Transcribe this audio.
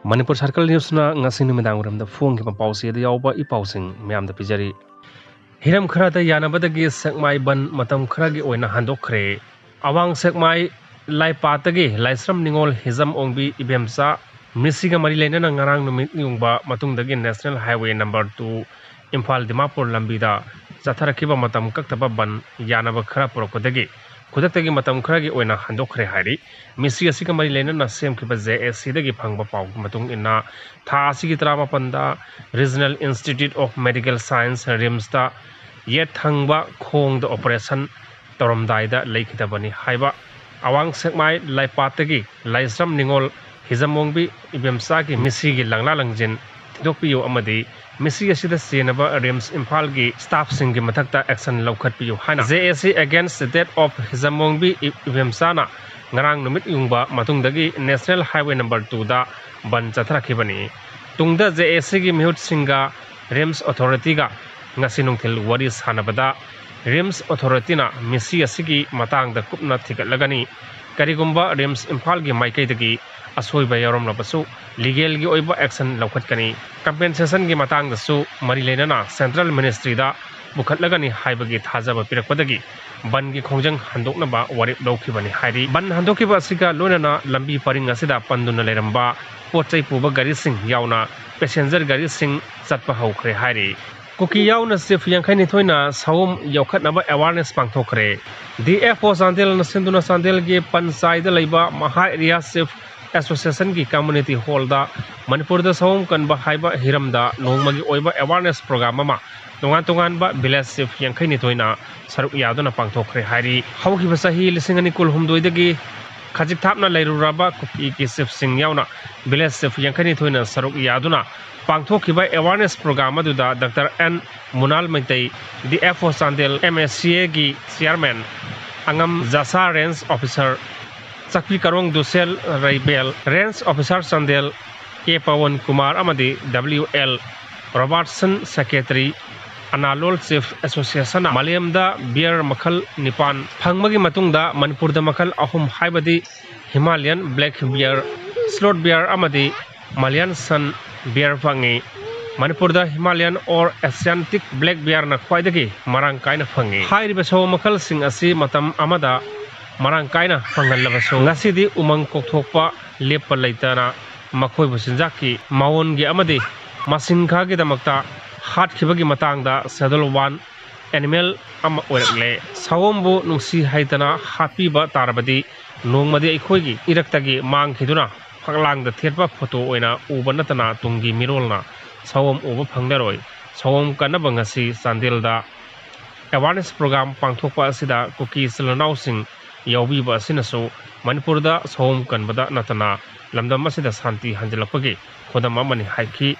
Manipur Circle Newsna ngasi numidang uramda phone ki pawsi da yawba I pawsing myam da pijari hiram khara da yanabadagi sekmai ban matam khara gi oina handokre awang sekmai lai patagi laisram ningol hizam ongbi ibemsa misiga mari lena ngarang numit yungba matungdagi National Highway number 2 Imphal Dimapur lambida chatharakiba matam kaktaba ban yanaba khara porokodagi खुदक्तगी मतम खरगी ओइना हंदोखरे हारि मिसी असिका मरि लेना सेमखिबा JSC दगी फंगबा पाउ मतुंग इन्ना था असिगी तरा मपंदा regional institute of medical science RIMS दा ये थंगबा खोंग द ऑपरेशन तोरमदाइदा लेखिदबनी हाइबा अवांग सेकमाइ लाइपातगी लाइसरम निंगोल हिजमोंगबी इबेमसा की मिसी गी लंगला लंगजिन थिदोपियो अमदी मिसी असिदा सेनबा रिम्स इम्फाल की स्टाफ सिंह की मथक्ता एक्शन लौखटपियो हाना JSC against the death of Hijamongbi Ibemsana ngarang numit yungba matungdagi National Highway number 2 da ban chathrakibani tungda JSC gi mihut singa RIMS authority ga ngasi nungthil wari sanabada RIMS authority na misi asigi matang da kupna thigatlagani karigumba RIMS Imphal gi maikai dagi asoi yarom labasu legal gi oiba action lawkhatkani compensation gi matang da su mari lenana Central Ministry da bukhatlagani haibagi thajaba pirakpadagi ban gi khongjang handoknaba warip lawkhibani hairi ban handokhiba asiga loinana lambi paring asida panduna leramba pochai puba gari sing yauna passenger gari sing chatpa haukhre hairi kuki yauna sif yangkhai ni thoina sawum yaukhatnaba awareness pangthokre DFO Sandel na sinduna Sandel gi panchai da leiba maha area sif association की community hall da Manipur da sawum kanba haiba hiramda nongmagi oiba awareness program ama tongan ba village sif yangkhai ni thoina saruk yaduna pangthokre hairi haukiba sahi lisingani kul humdoi dagi khajik thapna leiruraba kuki ki sif sing yauna village sif yangkhai ni thoina saruk yaduna pangthokhiba awareness program aduda Dr. N Munal Maitai DFO Sandel MSCA gi chairman angam Jasa range officer Sakpi Karong Dusel Raibel range officer Sandel K Pawan Kumar amadi WL Robertson secretary Analol Chief Association Maliam da beer makhal nipan phangmagi matungda Manipur da makhal ahum haibadi Himalayan black bear slot bear amadi Malayan sun bear phangi Manipur da Himalayan or Asiatic black bear na khwaidagi marang kaina phangi hairiba so makhal sing asi matam amada marang kaina phangallabaso ngasidi umang kokthokpa lepa leitana makhoi businjaki mawon gi amadi masin kha gi damakta hat khibagi matangda Saddle 1 animal am orakle sawombu nungsi haitana happy ba tarabadi nongmadi aikhoigi iraktagi mang khiduna phanglang da thetba photo oina ubanatana tungi mirolna sawom uba phangdaroi sawom kanaba ngasi Sandel da awareness program pangthokpa asida kuki silnau sing yawbi ba sinaso Manipur da sawom kanbada natana lamdam asida santi hanjalapagi khodam amani haiki